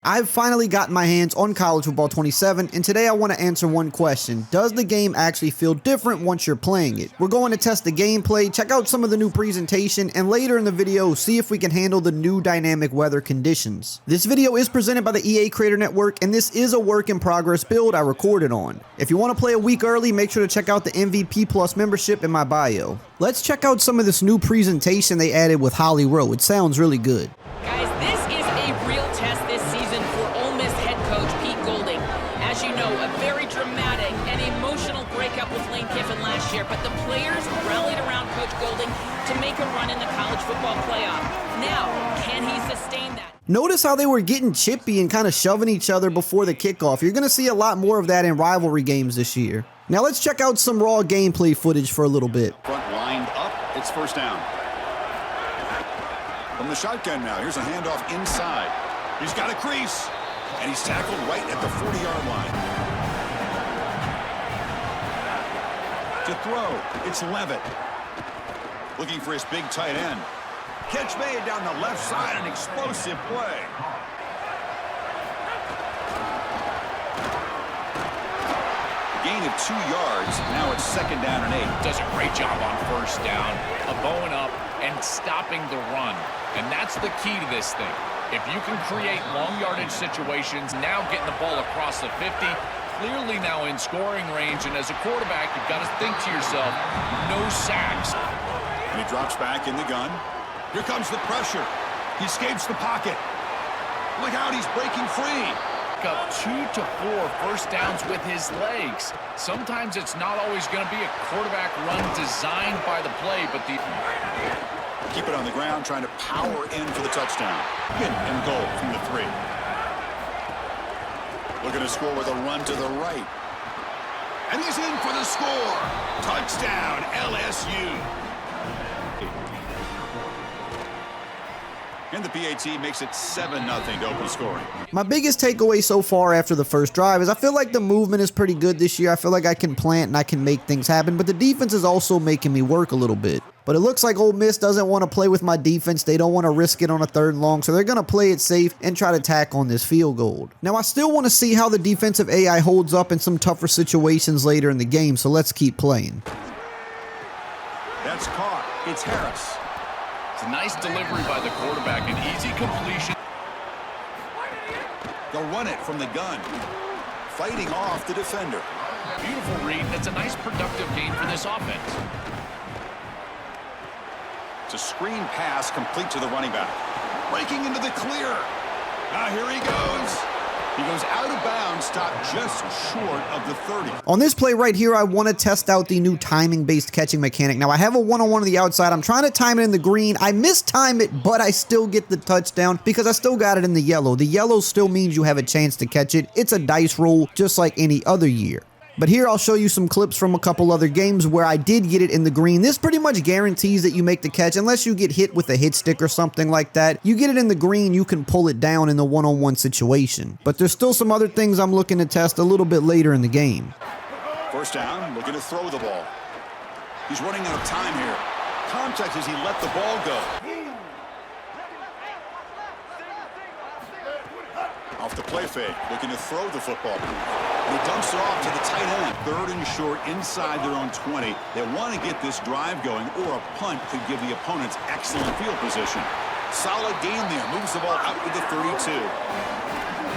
I've finally gotten my hands on College Football 27, and today I want to answer one question. Does the game actually feel different once you're playing it? We're going to test the gameplay, check out some of the new presentation, and later in the video, see if we can handle the new dynamic weather conditions. This video is presented by the EA Creator Network, and this is a work in progress build I recorded on. If you want to play a week early, make sure to check out the MVP Plus membership in my bio. Let's check out some of this new presentation they added with Holly Rowe. It sounds really good. Guys, this is a real test this season for Ole Miss head coach Pete Golding. As you know, a very dramatic and emotional breakup with Lane Kiffin last year, but the players rallied around Coach Golding to make a run in the college football playoff. Now, can he sustain that? Notice how they were getting chippy and kind of shoving each other before the kickoff. You're going to see a lot more of that in rivalry games this year. Now let's check out some raw gameplay footage for a little bit. Front lined up, it's first down. From the shotgun now, here's a handoff inside. He's got a crease, and he's tackled right at the 40-yard line. To throw, it's Levitt. Looking for his big tight end. Catch made down the left side, an explosive play. Gain of 2 yards, now it's second down and 8. Does a great job on first down, bowing up and stopping the run. And that's the key to this thing. If you can create long yardage situations, now getting the ball across the 50, clearly now in scoring range. And as a quarterback, you've got to think to yourself, no sacks. And he drops back in the gun. Here comes the pressure. He escapes the pocket. Look out, he's breaking free. Up 2 to 4 first downs with his legs. Sometimes it's not always going to be a quarterback run designed by the play, but the... Keep it on the ground, trying to power in for the touchdown. Pin and goal from the 3. Looking to score with a run to the right. And he's in for the score. Touchdown, LSU. And the PAT makes it 7-0 to open scoring. My biggest takeaway so far after the first drive is I feel like the movement is pretty good this year. I feel like I can plant and I can make things happen, but the defense is also making me work a little bit. But it looks like Ole Miss doesn't want to play with my defense. They don't want to risk it on a 3rd and long, so they're going to play it safe and try to tack on this field goal. Now, I still want to see how the defensive AI holds up in some tougher situations later in the game, so let's keep playing. That's caught. It's Harris. It's a nice delivery by the quarterback, an easy completion. They'll run it from the gun, fighting off the defender. Beautiful read. That's a nice productive game for this offense. It's a screen pass complete to the running back. Breaking into the clear. Now here he goes. He goes out of bounds, stopped just short of the 30. On this play right here, I want to test out the new timing-based catching mechanic. Now, I have a one-on-one on the outside. I'm trying to time it in the green. I mistime it, but I still get the touchdown because I still got it in the yellow. The yellow still means you have a chance to catch it. It's a dice roll just like any other year. But here I'll show you some clips from a couple other games where I did get it in the green. This pretty much guarantees that you make the catch unless you get hit with a hit stick or something like that. You get it in the green, you can pull it down in the one-on-one situation. But there's still some other things I'm looking to test a little bit later in the game. First down, looking to throw the ball. He's running out of time here. Contact as he let the ball go. Off the play fake, looking to throw the football. And he dumps it off to the tight end. 3rd and short inside their own 20. They want to get this drive going, or a punt could give the opponents excellent field position. Solid gain there. Moves the ball out to the 32.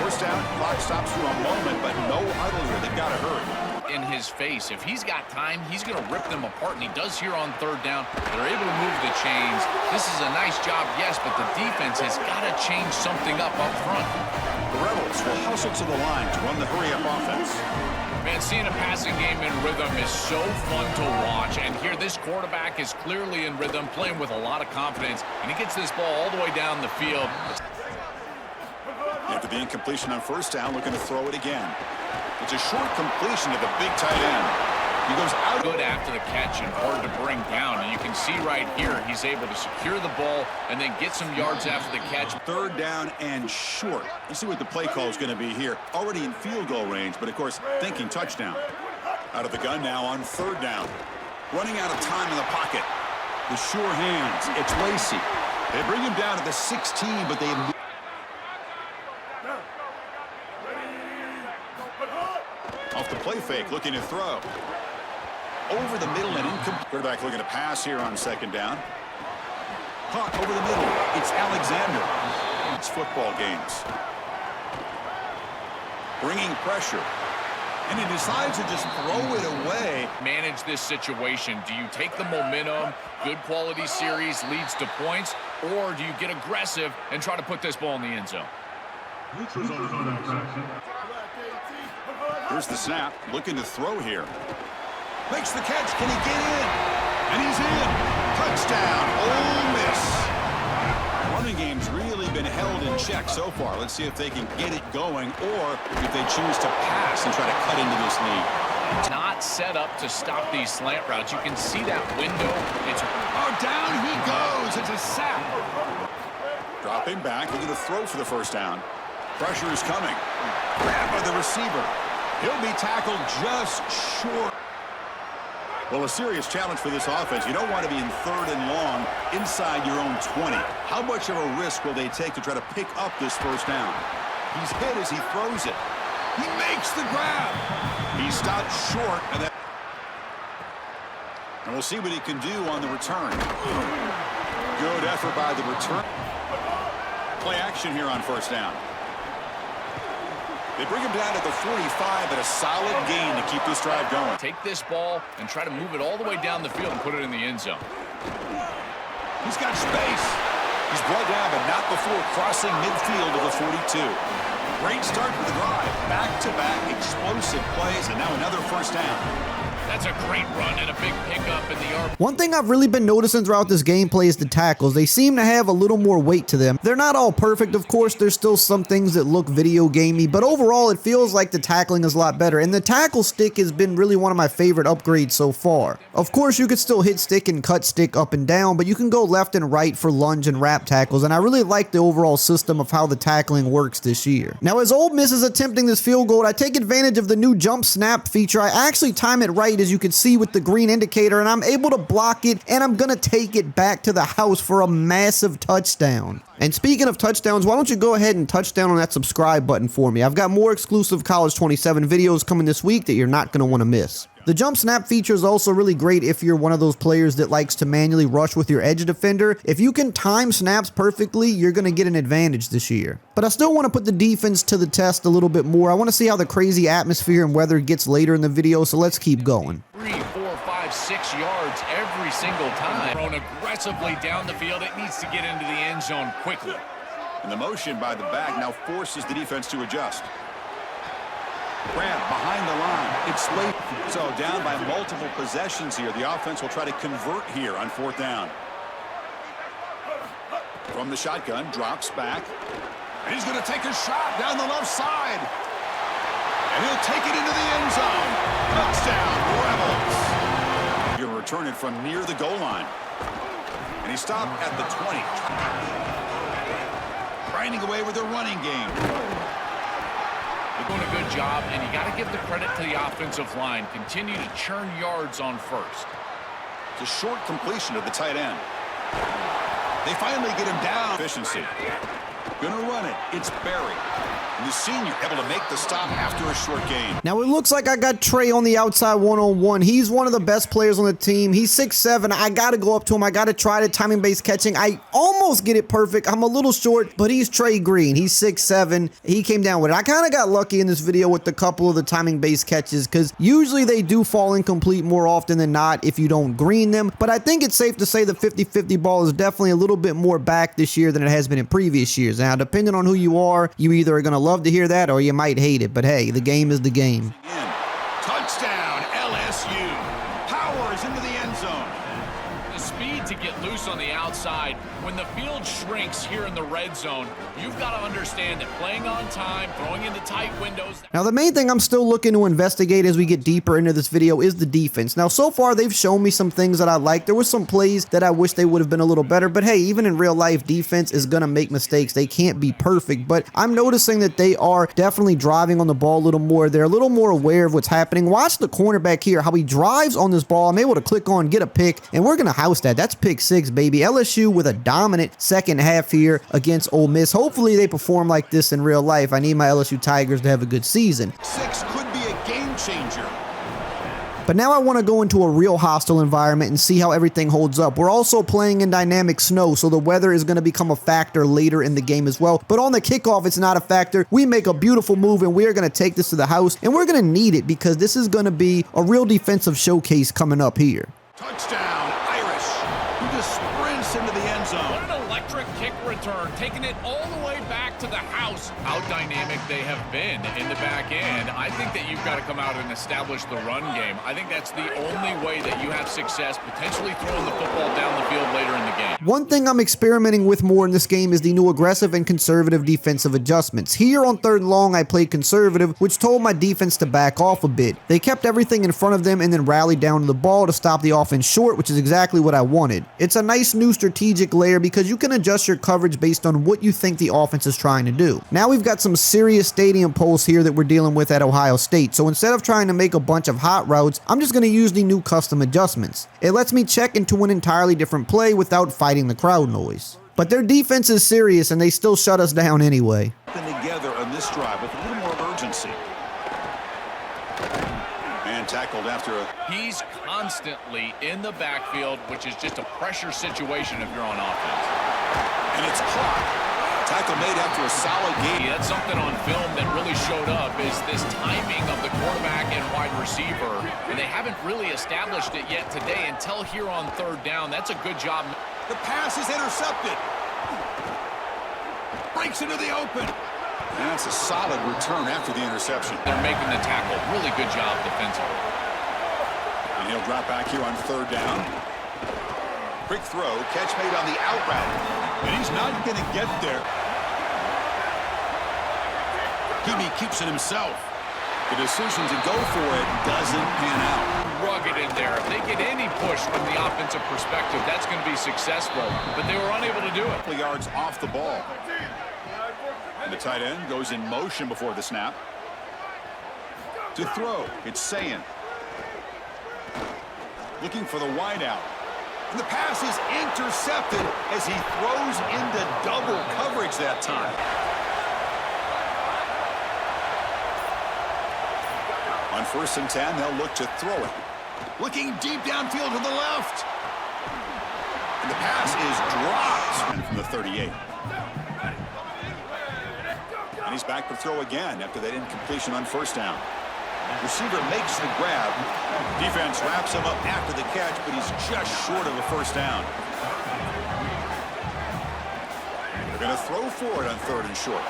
First down, clock stops for a moment, but no huddle here. They've got to hurry. In his face, if he's got time, he's going to rip them apart, and he does here on 3rd down. They're able to move the chains. This is a nice job, yes, but the defense has got to change something up front. The Rebels will hustle to the line to run the hurry-up offense. Man, seeing a passing game in rhythm is so fun to watch, and here this quarterback is clearly in rhythm, playing with a lot of confidence, and he gets this ball all the way down the field. After the incompletion on first down, looking to throw it again. It's a short completion to the big tight end. He goes out. Good after the catch and hard to bring down. And you can see right here, he's able to secure the ball and then get some yards after the catch. 3rd down and short. Let's see what the play call is going to be here. Already in field goal range, but of course, thinking touchdown. Out of the gun now on 3rd down. Running out of time in the pocket. The sure hands. It's Lacey. They bring him down to the 16, but they... Off the play fake, looking to throw. Over the middle and incomplete. Quarterback looking to pass here on second down. Caught over the middle. It's Alexander. It's football games. Bringing pressure. And he decides to just throw it away. Manage this situation. Do you take the momentum, good quality series leads to points, or do you get aggressive and try to put this ball in the end zone? Here's the snap. Looking to throw here. Makes the catch. Can he get in? And he's in. Touchdown. Ole Miss. Running game's really been held in check so far. Let's see if they can get it going or if they choose to pass and try to cut into this lead. It's not set up to stop these slant routes. You can see that window. Down he goes. It's a sack. Dropping back. Looking to throw for the first down. Pressure is coming. Grabbed by the receiver. He'll be tackled just short. Well, a serious challenge for this offense. You don't want to be in third and long inside your own 20. How much of a risk will they take to try to pick up this first down? He's hit as he throws it. He makes the grab. He stopped short. And we'll see what he can do on the return. Good effort by the return. Play action here on first down. They bring him down at the 45, but a solid gain to keep this drive going. Take this ball and try to move it all the way down the field and put it in the end zone. He's got space. He's brought down, but not before crossing midfield of the 42. Great start to the drive. Back-to-back explosive plays, and now another first down. That's a great run and a big pickup in the yard. One thing I've really been noticing throughout this gameplay is the tackles. They seem to have a little more weight to them. They're not all perfect, of course. There's still some things that look video gamey, but overall it feels like the tackling is a lot better. And the tackle stick has been really one of my favorite upgrades so far. Of course, you could still hit stick and cut stick up and down, but you can go left and right for lunge and wrap tackles. And I really like the overall system of how the tackling works this year. Now, as Ole Miss is attempting this field goal, I take advantage of the new jump snap feature. I actually time it right, as you can see with the green indicator, and I'm able to block it, and I'm gonna take it back to the house for a massive touchdown. And speaking of touchdowns, why don't you go ahead and touchdown on that subscribe button for me? I've got more exclusive College 27 videos coming this week that you're not gonna want to miss. The jump snap feature is also really great if you're one of those players that likes to manually rush with your edge defender. If you can time snaps perfectly, you're going to get an advantage this year. But I still want to put the defense to the test a little bit more. I want to see how the crazy atmosphere and weather gets later in the video, so let's keep going. 3, 4, 5, 6 yards every single time. Thrown aggressively down the field. It needs to get into the end zone quickly. And the motion by the back now forces the defense to adjust. Grab behind the line. It's late. So down by multiple possessions here. The offense will try to convert here on fourth down. From the shotgun, drops back. And he's going to take a shot down the left side. And he'll take it into the end zone. Touchdown, Rebels. You're going to return it from near the goal line. And he stopped at the 20. Grinding away with a running game. They're doing a good job, and you got to give the credit to the offensive line. Continue to churn yards on first. It's a short completion of the tight end. They finally get him down. Efficiency. Gonna run it. It's Barry. And the senior able to make the stop after a short gain. Now it looks like I got Trey on the outside one-on-one. He's one of the best players on the team. He's 6'7". I got to go up to him. I got to try the timing-based catching. I almost get it perfect. I'm a little short, but he's Trey Green. He's 6'7". He came down with it. I kind of got lucky in this video with a couple of the timing-based catches because usually they do fall incomplete more often than not if you don't green them. But I think it's safe to say the 50-50 ball is definitely a little bit more back this year than it has been in previous years. Now, depending on who you are, you either are going to love to hear that or you might hate it. But hey, the game is the game. Touchdown, LSU. Powers into the end zone. The speed to get loose on the outside. When the field shrinks here in the red zone, you've got to understand that playing on time, throwing into tight windows. Now, the main thing I'm still looking to investigate as we get deeper into this video is the defense. Now, so far, they've shown me some things that I like. There were some plays that I wish they would have been a little better, but hey, even in real life, defense is going to make mistakes. They can't be perfect, but I'm noticing that they are definitely driving on the ball a little more. They're a little more aware of what's happening. Watch the cornerback here, how he drives on this ball. I'm able to click on, get a pick, and we're going to house that. That's pick 6, baby. LSU with a dominant second half here against Ole Miss. Hopefully they perform like this in real life. I need my LSU Tigers to have a good season. 6 could be a game changer. But now I want to go into a real hostile environment and see how everything holds up. We're also playing in dynamic snow, so the weather is going to become a factor later in the game as well. But on the kickoff, it's not a factor. We make a beautiful move, and we are going to take this to the house, and we're going to need it because this is going to be a real defensive showcase coming up here. Touchdown, Irish. He just sprints into the end zone. What an electric kick return, taking it all the way back to the house. How dynamic they have been in the back end. I think that you've got to come out and establish the run game. I think that's the only way that you have success, potentially throwing the football down the field later in the game. One thing I'm experimenting with more in this game is the new aggressive and conservative defensive adjustments. Here on 3rd and long, I played conservative, which told my defense to back off a bit. They kept everything in front of them and then rallied down to the ball to stop the offense short, which is exactly what I wanted. It's a nice new strategic layer because you can adjust your coverage based on what you think the offense is trying to do. Now we've got some serious stadium pulse here that we're dealing with at Ohio State, so instead of trying to make a bunch of hot routes, I'm just going to use the new custom adjustments. It lets me check into an entirely different play without fighting the crowd noise. But their defense is serious and they still shut us down anyway. Together on this drive with a little more urgency. And tackled after a... He's constantly in the backfield, which is just a pressure situation if you're on offense. And it's caught. Tackle made after a solid game. That's something on film that really showed up is this timing of the quarterback and wide receiver, and they haven't really established it yet today until here on 3rd down. That's a good job. The pass is intercepted. Breaks into the open. And that's a solid return after the interception. They're making the tackle. Really good job defensively. And he'll drop back here on 3rd down. Quick throw, catch made on the out route. And he's not going to get there. Heaney keeps it himself. The decision to go for it doesn't pan out. Rugged in there. If they get any push from the offensive perspective, that's going to be successful. But they were unable to do it. Couple yards off the ball. And the tight end goes in motion before the snap. To throw, it's Sayin. Looking for the wideout. And the pass is intercepted as he throws into double coverage that time. On 1st and 10, they'll look to throw it. Looking deep downfield to the left. And the pass is dropped from the 38. And he's back to throw again after that incompletion on 1st down. Receiver makes the grab. Defense wraps him up after the catch, but he's just short of a 1st down. They're going to throw for it on 3rd and short.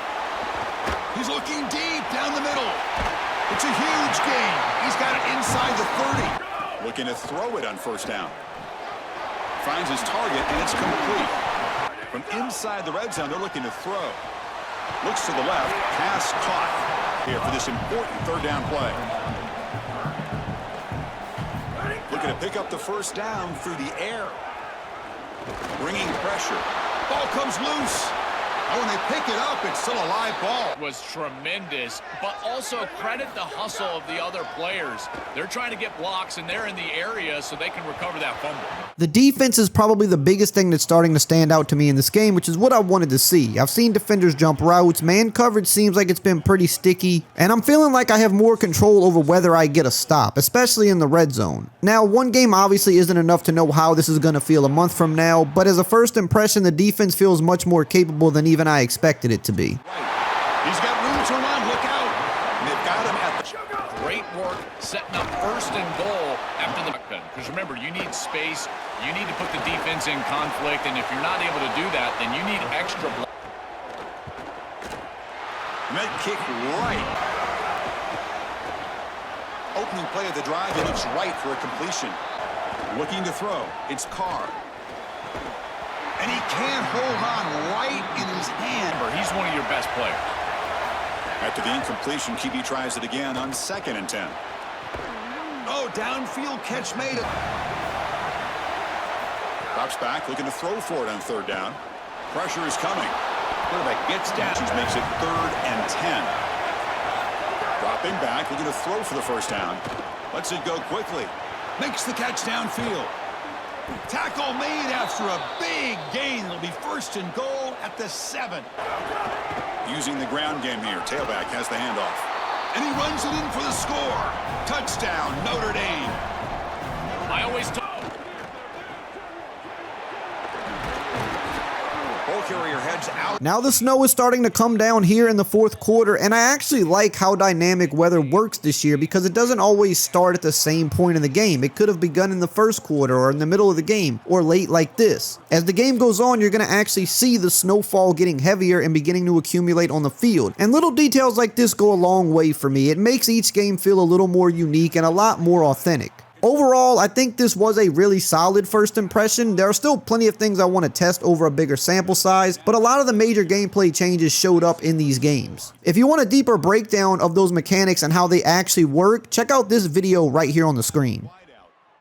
He's looking deep down the middle. It's a huge gain. He's got it inside the 30. Looking to throw it on 1st down. Finds his target, and it's complete. From inside the red zone, they're looking to throw. Looks to the left. Pass caught here for this important 3rd down play. Looking to pick up the 1st down through the air. Bringing pressure. Ball comes loose. And when they pick it up, it's still a live ball. Was tremendous, but also credit the hustle of the other players. They're trying to get blocks, and they're in the area so they can recover that fumble. The defense is probably the biggest thing that's starting to stand out to me in this game, which is what I wanted to see. I've seen defenders jump routes, man coverage seems like it's been pretty sticky, and I'm feeling like I have more control over whether I get a stop, especially in the red zone. Now, one game obviously isn't enough to know how this is going to feel a month from now, but as a first impression, the defense feels much more capable than even I expected it to be. He's got room to run, look out. And they've got him at the... Great work setting up 1st and goal after the... Because remember, you need space. You need to put the defense in conflict, and if you're not able to do that, then you need extra block. And that kick right. Opening play of the drive, and it's right for a completion. Looking to throw, it's Carr. And he can't hold on right in his hand. He's one of your best players. After the incompletion, QB tries it again on 2nd and 10. Oh, downfield catch made. Drops back, looking to throw for it on 3rd down. Pressure is coming. Quarterback gets down. Makes it 3rd and 10. Dropping back, looking to throw for the 1st down. Lets it go quickly. Makes the catch downfield. Tackle made after a big gain. It'll be 1st and goal at the 7. Using the ground game here. Tailback has the handoff. and he runs it in for the score. Touchdown, Notre Dame. I always talk. Ball carrier heads out. Now the snow is starting to come down here in the fourth quarter, and I actually like how dynamic weather works this year because it doesn't always start at the same point in the game. It could have begun in the first quarter or in the middle of the game or late like this. As the game goes on, you're going to actually see the snowfall getting heavier and beginning to accumulate on the field. And little details like this go a long way for me. It makes each game feel a little more unique and a lot more authentic. Overall, I think this was a really solid first impression. There are still plenty of things I want to test over a bigger sample size, but a lot of the major gameplay changes showed up in these games. If you want a deeper breakdown of those mechanics and how they actually work, check out this video right here on the screen.